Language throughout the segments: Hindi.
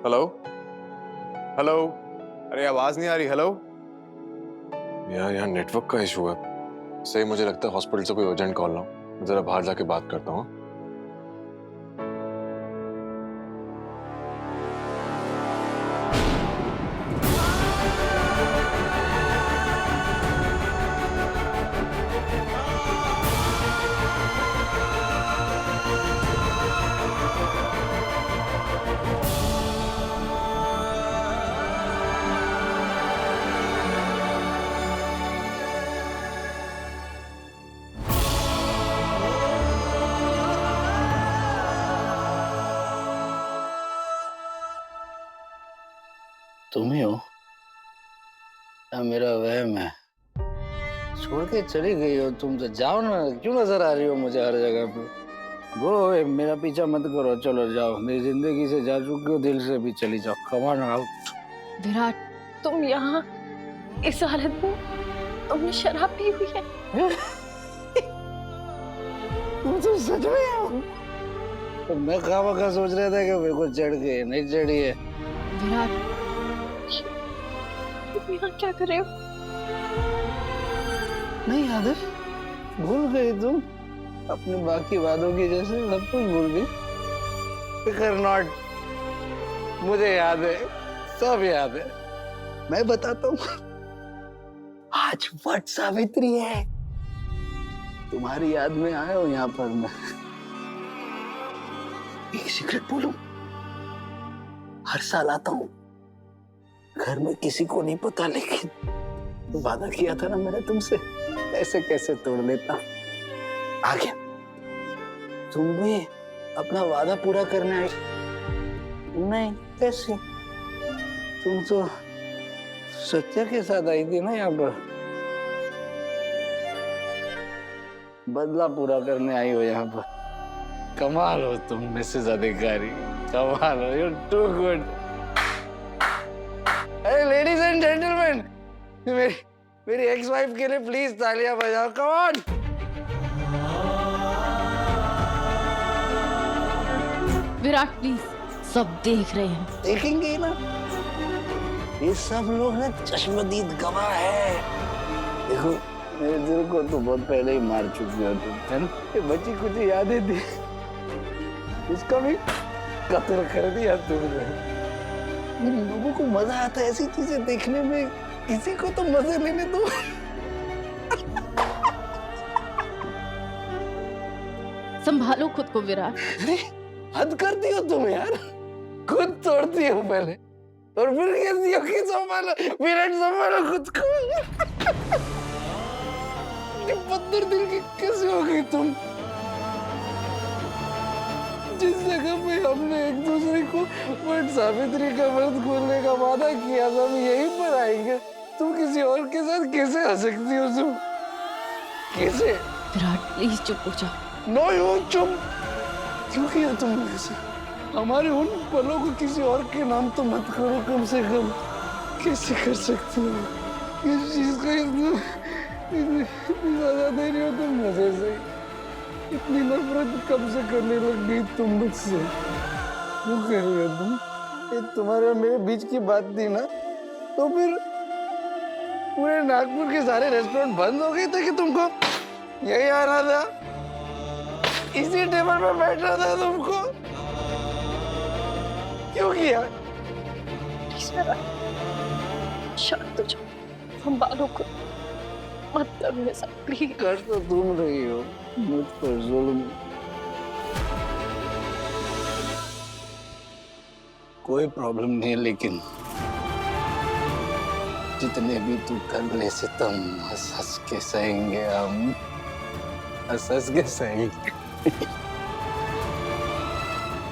Hello hello. अरे आवाज नहीं आ रही। हेलो यार, यहाँ नेटवर्क का इशू है। सही, मुझे लगता है हॉस्पिटल से कोई अर्जेंट कॉल ना हो। मैं जरा बाहर जाके बात करता हूँ। तुम ही हो या मेरा वहम है? छोड़ के चली गई हो तुम तो। जाओ ना, क्यों नजर आ रही हो मुझे हर जगह पे? बोलो मेरा पीछा मत करो, चलो जाओ। मेरी जिंदगी से जा चुकी हो, दिल से भी चली जाओ। Come on out. विराट, तुम यहाँ इस हालत में, तुमने शराब पी हुई है? तुम तो सच में हो? तो मैं खामखा सोच रहा था कि मेरे को चढ़ गई, नहीं चढ़ी है। विराट, तुम यहाँ क्या कर रहे हो? नहीं आदर, भूल गई तुम अपने बाकी वादों की जैसे सब कुछ भूल गई। फिकर नॉट, मुझे याद है, सब याद है। मैं बताता हूँ, आज वट सावित्री है। तुम्हारी याद में आया हूँ यहाँ पर मैं। एक सीक्रेट बोलूं? हर साल आता हूँ, घर में किसी को नहीं पता, लेकिन वादा किया था ना मैंने तुमसे, ऐसे कैसे तोड़ लेता। आ गया। तुम भी अपना वादा पूरा करने आई? नहीं, कैसे? तुम तो सत्या के साथ आई थी ना यहाँ पर। बदला पूरा करने आई हो यहाँ पर। कमाल हो तुम मिसेस अधिकारी, कमाल हो। You too good. अरे लेडीज एंड जेंटलमैन, मेरी एक्स वाइफ के लिए प्लीज तालियां बजाओ। Come on. विराट प्लीज, सब देख रहे हैं। देखेंगे ही ना, ये सब लोग ना चश्मदीद गवाह है। देखो, मेरे दिल को तो बहुत पहले ही मार चुकी हो तुम, है ना? ये बची कुछ यादें थी, उसका भी कत्ल कर दिया तुमने। इन लोगों को मजा आता है ऐसी चीजें देखने में, किसी को तो मजे लेने दो। संभालो खुद को विराट। अरे हद करती हो तुम यार, खुद तोड़ती हो पहले और फिर कहती हो कि संभालो। विराट संभालो खुद को। ये पत्थर दिल की कैसे हो गई तुम? जिस जगह पे हमने एक दूसरे को वट सावित्री का व्रत खोलने का वादा किया था, हम यहीं पर आएंगे। तुम किसी और के साथ कैसे आ सकती हो? तुम कैसे? विराट प्लीज चुप हो जाओ। नो यू चुप। क्यों किया तुमने ऐसे? हमारे उन पलों को किसी और के नाम तो मत करो कम से कम। कैसे कर सकते हो इस चीज को? इतनी सजा दे रही हो तुम मुझे से। इतनी नफरत कब से करने लग गई तुम मुझसे? क्यों कर रही हो तुम? ये तुम्हारे और मेरे बीच की बात थी ना, तो फिर पूरे नागपुर के सारे रेस्टोरेंट बंद हो गए थे कि तुमको यही आना था, इसी टेबल पर बैठना था तुमको? क्यों किया? शांत हो जाओ, संभालो खुद, मत करो ऐसा प्लीज। कर तो तुम रही हो मुझ पर जुल्म। कोई प्रॉब्लम नहीं है, लेकिन जितने भी तू कर ले सितम, हंस हंस के सहेंगे हम, हंस हंस के सहेंगे।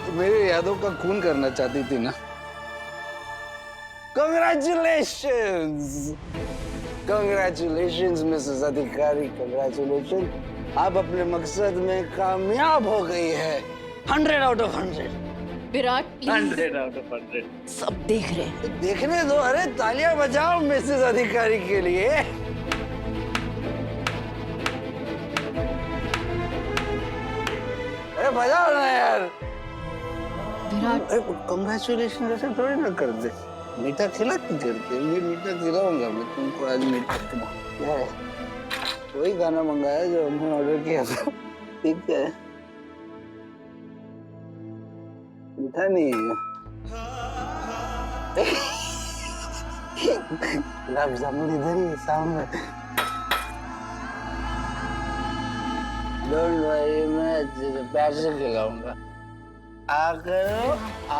तो मेरे यादों का खून करना चाहती थी ना? Congratulations! Congratulations मिसेस अधिकारी, congratulations! आप अपने मकसद में कामयाब हो गई है। 100 out of 100। Virat please, 100 out of 100। सब देख रहे हैं। तो देखने दो। अरे तालियां बजाओ मिसेस अधिकारी के लिए। अरे बजाओ ना यार। विराट कंग्रेचुलेशन ऐसे थोड़ी ना करते, मीठा खिला के करते। ये मीठा खिलाऊंगा मैं तुमको आज। मीठा खिलाऊंगा, वही गाना मंगाया जो हमने ऑर्डर किया था। ठीक है, मीठा नहीं है। गुलाब जामुन इधर ही सामने। डोंट वरी, मैं प्यार से खिलाऊंगा। आ करो, आ।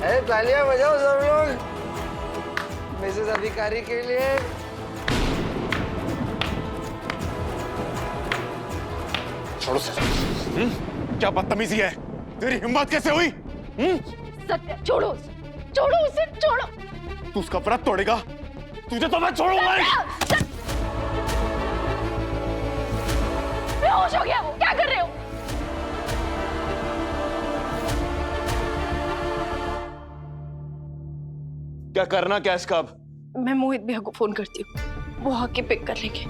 अरे तालियां बजाओ सब लोग मिसेस अधिकारी के लिए। छोड़ो सर। क्या बदतमीजी है, तेरी हिम्मत कैसे हुई? सत्या छोड़ो उसे, छोड़ो उसे, छोड़ो। तू उसका व्रत तोड़ेगा, तुझे तो मैं छोड़ूंगा नहीं। बेहोश हो गया वो, क्या कर रहे हो? क्या करना क्या इसका अब? मैं मोहित भैया को फोन करती हूँ, वो आके पिक कर लेंगे।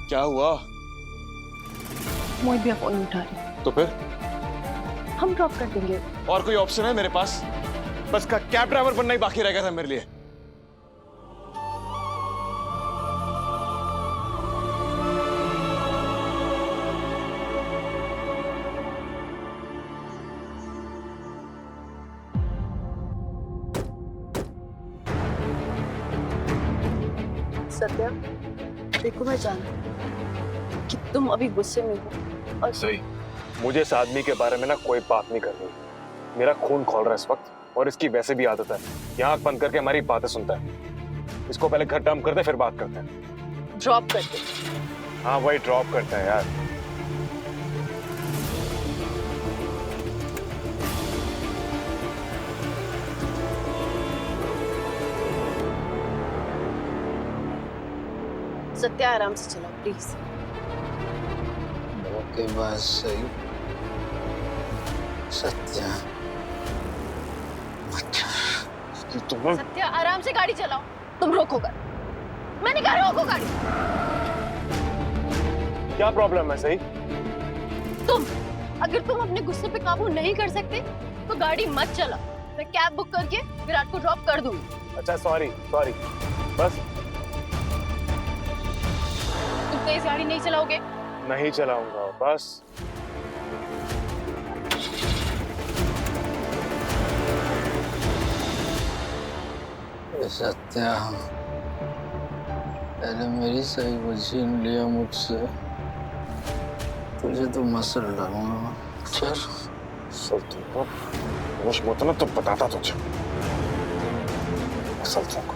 क्या हुआ? मोहित भैया फोन नहीं उठा रहे। तो फिर हम ड्रॉप कर देंगे। और कोई ऑप्शन है मेरे पास? बस का कैब ड्राइवर बनना ही बाकी रह गया था मेरे लिए। सत्या देखो, मैं जानती कि तुम अभी गुस्से में हो और सही, मुझे इस आदमी के बारे में ना कोई बात नहीं करनी। मेरा खून खौल रहा है इस वक्त, और इसकी वैसे भी आदत है यहाँ आंख बंद करके हमारी बातें सुनता है। इसको पहले घर डंप करते फिर बात करते हैं। ड्रॉप कर दे। हाँ वही ड्रॉप करता है यार। सत्या आराम से चलाओ प्लीज। ओके बस सही। सत्या सत्या आराम से गाड़ी चलाओ। तुम रोकोगा, मैंने कहा रोको गाड़ी। क्या प्रॉब्लम है? सही, अगर तुम अपने गुस्से पे काबू नहीं कर सकते तो गाड़ी मत चलाओ। मैं कैब बुक करके विराट को ड्रॉप कर दूंगी। अच्छा सॉरी सॉरी। बस तुम तेज गाड़ी नहीं चलाओगे? नहीं चलाऊंगा बस। सत्या, पहले मेरी सही को छीन लिया मुझसे, तुझे तो मसल डालूंगा। चल असल तुमको होश मत ना तो बताता तुझे असल तुमको।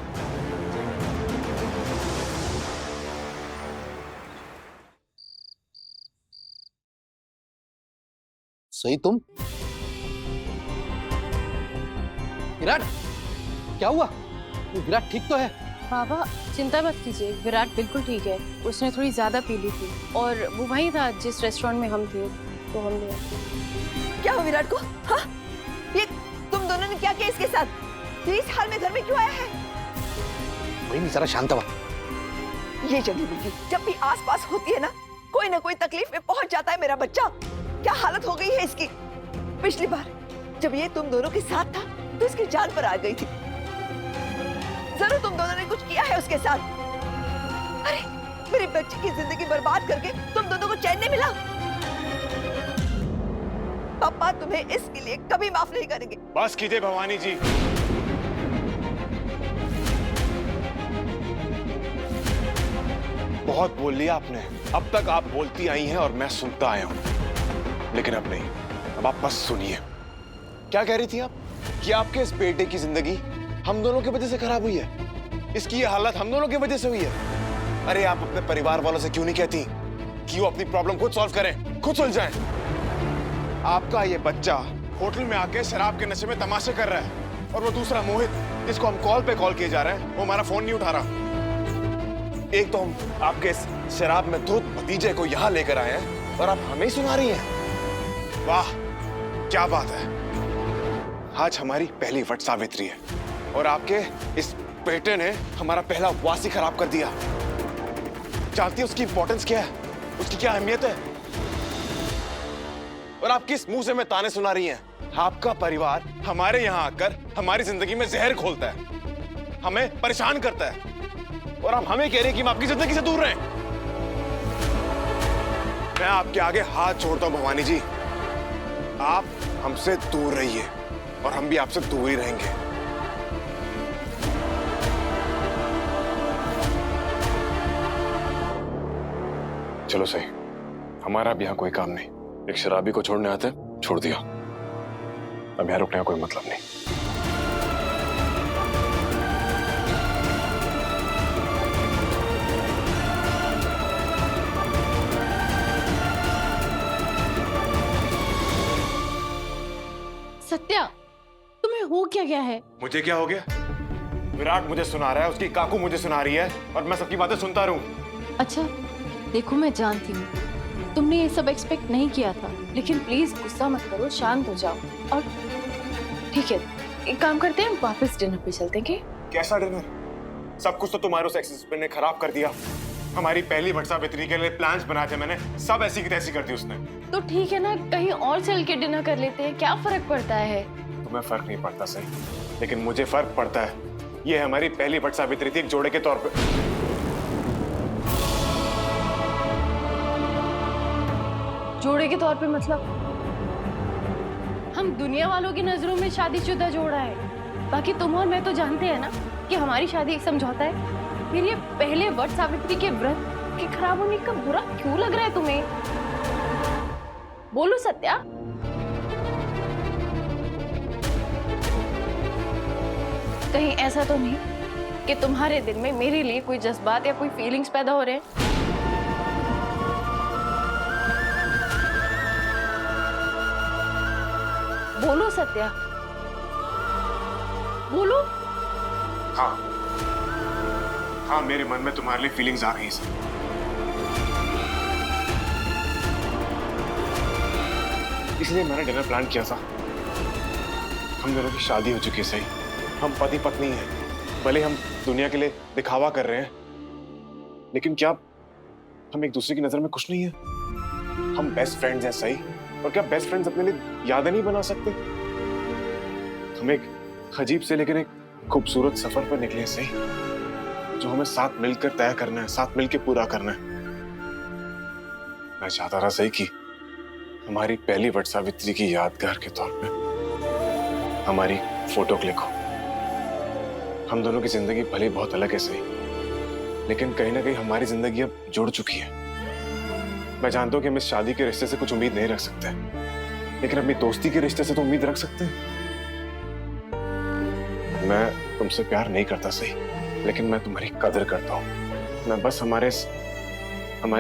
सही तुम? विराट क्या हुआ? विराट ठीक तो है? बाबा चिंता मत कीजिए, विराट बिल्कुल ठीक है। उसने थोड़ी ज्यादा पी ली थी और वो वहीं था जिस रेस्टोरेंट में हम थे, तो हम ले आए। क्या हो विराट को? हाँ? ये तुम दोनों ने क्या किया इसके साथ? ये इस हाल में घर में क्यों आया है? कोई नहीं, जरा शांत हुआ। ये जल्दी बुद्धि जब भी आसपास होती है ना, कोई ना कोई तकलीफ में पहुंच जाता है मेरा बच्चा। क्या हालत हो गई है इसकी? पिछली बार जब ये तुम दोनों के साथ था तो इसकी जान पर आ गई थी। जरूर तुम दोनों ने कुछ किया है उसके साथ। अरे मेरे बच्चे की जिंदगी बर्बाद करके तुम दोनों को चैन नहीं मिला। पापा तुम्हें इसके लिए कभी माफ नहीं करेंगे। बस कीजिए भवानी जी। बहुत बोल लिया आपने। अब तक आप बोलती आई हैं और मैं सुनता आया हूं, लेकिन अब नहीं। अब आप बस सुनिए। क्या कह रही थी आप? कि आपके इस बेटे की जिंदगी हम दोनों की वजह से खराब हुई है, इसकी ये हालत हम दोनों की वजह से हुई है। अरे आप अपने परिवार वालों से क्यों नहीं कहती कि वो अपनी प्रॉब्लम खुद सॉल्व करें, खुद सुलझाएं? आपका ये बच्चा होटल में आके शराब के नशे में तमाशे कर रहा है, और वो दूसरा मोहित जिसको हम कॉल पे कॉल किए जा रहे हैं, वो हमारा फोन नहीं उठा रहा। एक तो हम आपके इस शराब में धुत भतीजे को यहाँ लेकर आए हैं और आप हमें ही सुना रही हैं। वाह, क्या बात है, आज हमारी पहली वट सावित्री है और आपके इस बेटे ने हमारा पहला उपवास ही खराब कर दिया। जानती है उसकी इंपॉर्टेंस क्या है, उसकी क्या अहमियत है? और आप किस मुंह से हमें ताने सुना रही हैं? आपका परिवार हमारे यहाँ आकर हमारी जिंदगी में जहर घोलता है, हमें परेशान करता है, और आप हमें कह रहे हैं कि हम आपकी जिंदगी से दूर रहें। मैं आपके आगे हाथ जोड़ता हूं भवानी जी, आप हमसे दूर रहिए और हम भी आपसे दूर ही रहेंगे। चलो सही, हमारा अब यहाँ कोई काम नहीं। एक शराबी को छोड़ने आते छोड़ दिया, अब यहाँ रुकने का कोई मतलब नहीं। सत्या, तुम्हें हो क्या गया है? मुझे क्या हो गया? विराट मुझे सुना रहा है, उसकी काकू मुझे सुना रही है और मैं सबकी बातें सुनता रहूं। अच्छा, देखो मैं जानती हूँ तुमने ये सब एक्सपेक्ट नहीं किया था, लेकिन प्लीज गुस्सा मत करो, शांत हो जाओ। और ठीक है, एक काम करते हैं, वापस डिनर पे चलते हैं। क्या? कैसा डिनर? सब कुछ तो तुम्हारे उस एक्स ने खराब कर दिया। हमारी पहली वट सावित्री के लिए प्लान्स बनाए थे मैंने, सब ऐसी की तैसी कर दी उसने। तो ठीक है ना, कहीं और चल के डिनर कर लेते हैं, क्या फर्क पड़ता है? तुम्हें फर्क नहीं पड़ता सही, लेकिन मुझे फर्क पड़ता है। ये हमारी पहली वट सावित्री थी, एक जोड़े के तौर पे। जोड़े के तौर पे मतलब? हम दुनिया वालों की नजरों में शादीशुदा जोड़ा है, बाकी तुम और मैं तो जानते हैं ना कि हमारी शादी एक समझौता है। फिर ये पहले वट सावित्री के व्रत के खराब होने का बुरा क्यों लग रहा है तुम्हें? बोलो सत्या। कहीं ऐसा तो नहीं कि तुम्हारे दिल में मेरे लिए कोई जज्बात या कोई फीलिंग्स पैदा हो रहे हैं? बोलो सत्या, बोलो। हाँ हाँ, मेरे मन में तुम्हारे लिए फीलिंग्स आ रही हैं। इसलिए मैंने डिनर प्लान किया था। हम दोनों की शादी हो चुकी है सही, हम पति पत्नी हैं। भले हम दुनिया के लिए दिखावा कर रहे हैं, लेकिन क्या हम एक दूसरे की नजर में कुछ नहीं है? हम बेस्ट फ्रेंड्स हैं सही, और क्या बेस्ट फ्रेंड्स अपने लिए यादें नहीं बना सकते? हम एक अजीब से लेकिन एक खूबसूरत सफर पर निकले हैं सही, जो हमें साथ मिलकर तय करना है, साथ मिलकर पूरा करना है। मैं चाहता था सही कि हमारी पहली वट सावित्री की यादगार के तौर पे हमारी फोटो क्लिक हो। हम दोनों की जिंदगी भले बहुत अलग है सही, लेकिन कहीं ना कहीं हमारी जिंदगी अब जुड़ चुकी है। मैं जानता हूं कि हम इस शादी के रिश्ते से कुछ उम्मीद नहीं रख सकते, लेकिन अपनी दोस्ती के रिश्ते से तो उम्मीद रख सकते हैं। मैं तुमसे प्यार नहीं करता सही, लेकिन मैं तुम्हारी कदर करता हूँ। मैं बस हमारे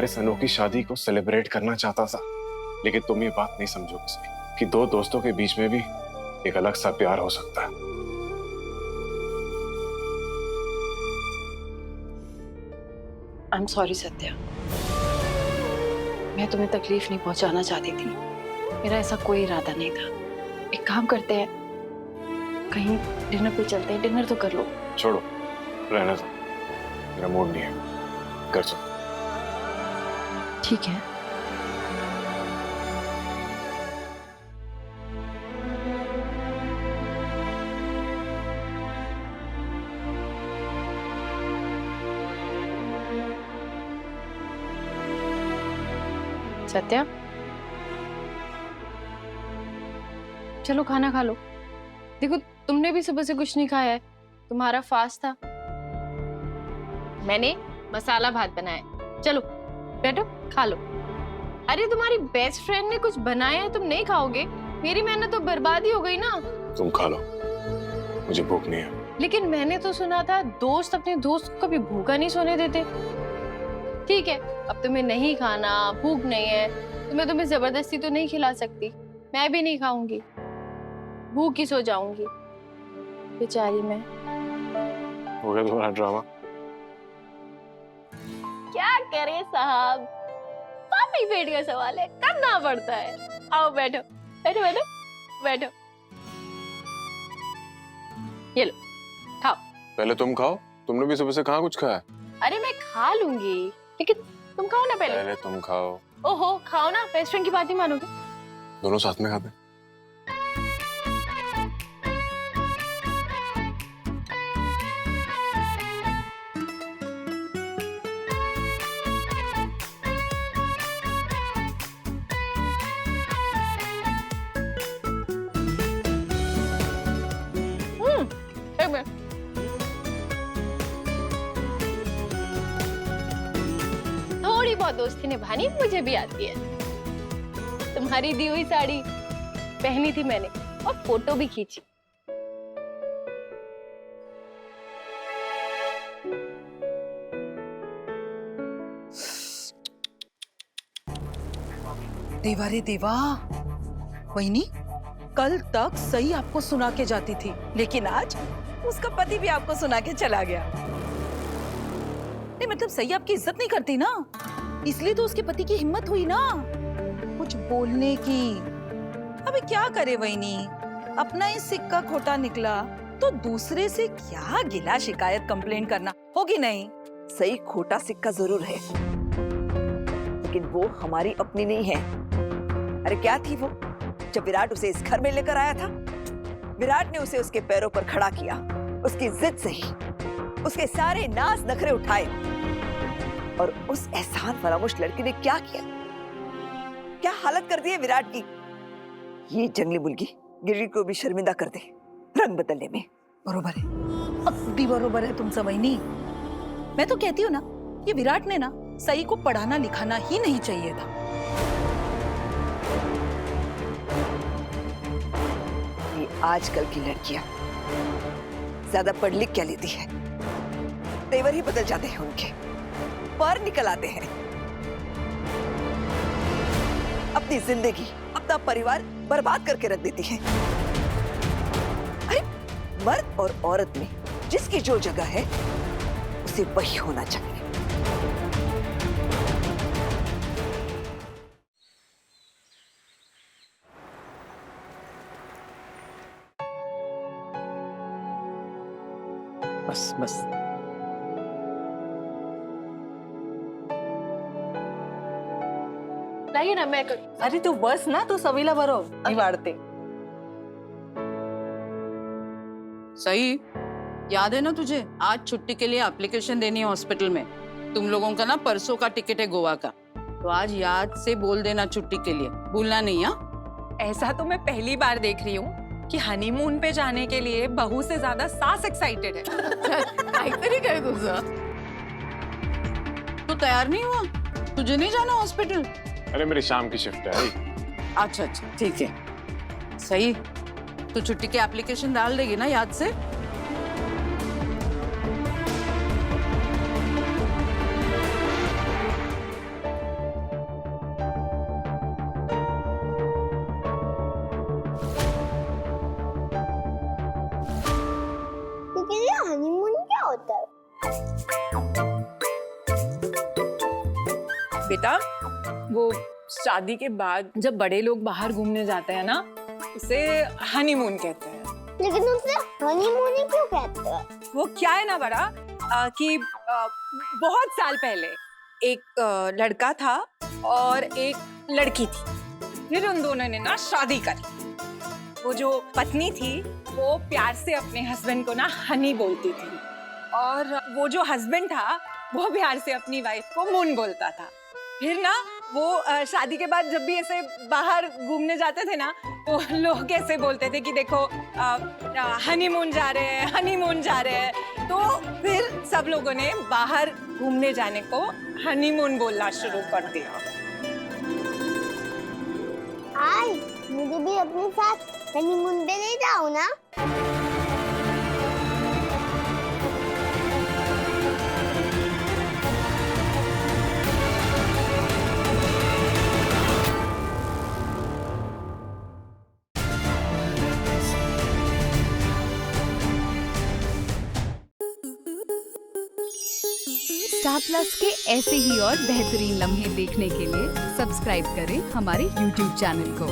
इस अनोखी शादी को सेलिब्रेट करना चाहता था, लेकिन तुम ये बात नहीं समझोगे सही कि दो दोस्तों के बीच में भी एक अलग सा प्यार हो सकता है। आई एम सॉरी सत्या, मैं तुम्हें तकलीफ नहीं पहुंचाना चाहती थी, मेरा ऐसा कोई इरादा नहीं था। एक काम करते हैं, कहीं डिनर पे चलते हैं, डिनर तो कर लो। छोड़ो, रहने दो, मेरा मूड नहीं है, कर सकते। ठीक है। सत्या, चलो खाना खा लो। देखो तुमने भी सुबह से कुछ नहीं खाया है, तुम्हारा फास्ट था। मैंने मसाला भात बनाया, चलो बैठो खा लो। अरे तुम्हारी बेस्ट फ्रेंड ने कुछ बनाया है, तुम नहीं खाओगे? मेरी मेहनत तो बर्बाद ही हो गई ना। तुम खा लो, मुझे भूख नहीं है। लेकिन मैंने तो सुना था दोस्त अपने दोस्त को कभी भूखा नहीं सोने देते। ठीक है, अब तुम्हें नहीं खाना, भूख नहीं है, तो मैं तुम्हें जबरदस्ती तो नहीं खिला सकती। मैं भी नहीं खाऊंगी, भूख ही सो जाऊंगी। बेचारी मैं। हो गया तुम्हारा ड्रामा। क्या करे साहब, पापी पेट का सवाल है, करना पड़ता है। आओ बैठो बैठो बैठो। बैठो, ये लो खाओ। पहले तुम खाओ, तुमने भी सुबह से कहाँ कुछ खाया? अरे मैं खा लूंगी, लेकिन तुम खाओ ना पहले। पहले तुम खाओ। ओहो खाओ ना, बेस्ट फ्रेंड की बात नहीं मानोगे? दोनों साथ में खाते। एक मिनट। थोड़ी बहुत दोस्ती निभानी मुझे भी आती है। तुम्हारी दी हुई साड़ी पहनी थी मैंने और फोटो भी खींची। देवा रे देवा, वहीनी कल तक सही आपको सुना के जाती थी, लेकिन आज उसका पति भी आपको सुना के चला गया। नहीं मतलब सही आपकी इज्जत नहीं करती ना, इसलिए तो उसके पति की हिम्मत हुई ना कुछ बोलने की। अबे क्या करे वहीनी, अपना ही सिक्का खोटा निकला तो दूसरे से क्या गिला शिकायत कंप्लेंट करना, होगी नहीं? सही खोटा सिक्का जरूर है, लेकिन वो हमारी अपनी नहीं है। अरे क्या थी वो? जब विराट उसे इस घर में लेकर आया था, विराट ने उसे उसके पैरों पर खड़ा किया, उसकी जिद से ही उसके सारे नाज नखरे उठाए, और उस एहसान फरामोश लड़की ने क्या किया, क्या हालत कर दी है विराट की। ये जंगली मुर्गी गिरी को भी शर्मिंदा कर दे रंग बदलने में। बरोबर है, अगदी बरोबर है तुमसे वहीनी। मैं तो कहती हूँ ना, ये विराट ने ना सही को पढ़ाना लिखाना ही नहीं चाहिए था। ये आजकल की लड़कियां ज्यादा पढ़ लिख क्या लेती है, तेवर ही बदल जाते हैं उनके, पर निकल आते हैं। अपनी जिंदगी अपना परिवार बर्बाद करके रख देती है। अरे मर्द और औरत में जिसकी जो जगह है उसे वही होना चाहिए। बस बस लाइए ना मैं कर... अरे तू बस ना, तू सवीला बरो निवाड़ते। सही याद है ना तुझे, आज छुट्टी के लिए एप्लीकेशन देनी है हॉस्पिटल में। तुम लोगों का ना परसों का टिकट है गोवा का, तो आज याद से बोल देना छुट्टी के लिए, भूलना नहीं। हाँ ऐसा तो मैं पहली बार देख रही हूँ कि हनीमून पे जाने के लिए बहू से ज्यादा सास एक्साइटेड है। काहीतरी काय तुझं? तू तैयार नहीं हुआ? तुझे नहीं जाना हॉस्पिटल? अरे मेरी शाम की शिफ्ट है। अच्छा अच्छा ठीक है। सही, तू छुट्टी की एप्लीकेशन डाल देगी ना याद से? लेकिन ये हनीमून क्या होता है? बेटा वो शादी के बाद जब बड़े लोग बाहर घूमने जाते हैं ना, उसे हनीमून कहते हैं। लेकिन उसे हनीमून ही क्यों कहते हैं? वो क्या है ना बड़ा, कि बहुत साल पहले एक लड़का था और एक लड़की थी, फिर उन दोनों ने ना शादी करी। वो जो पत्नी थी वो प्यार से अपने हस्बैंड को ना हनी बोलती थी, और वो जो हस्बैंड था वो प्यार से अपनी वाइफ को मून बोलता था। फिर ना वो शादी के बाद जब भी ऐसे बाहर घूमने जाते थे ना, तो लोग ऐसे बोलते थे कि देखो हनीमून जा रहे हैं, हनीमून जा रहे हैं। तो फिर सब लोगों ने बाहर घूमने जाने को हनीमून बोलना शुरू कर दिया। आई मुझे भी अपने साथ हनीमून पे ले जाओ ना। स्टार प्लस के ऐसे ही और बेहतरीन लम्हे देखने के लिए सब्सक्राइब करें हमारे YouTube चैनल को।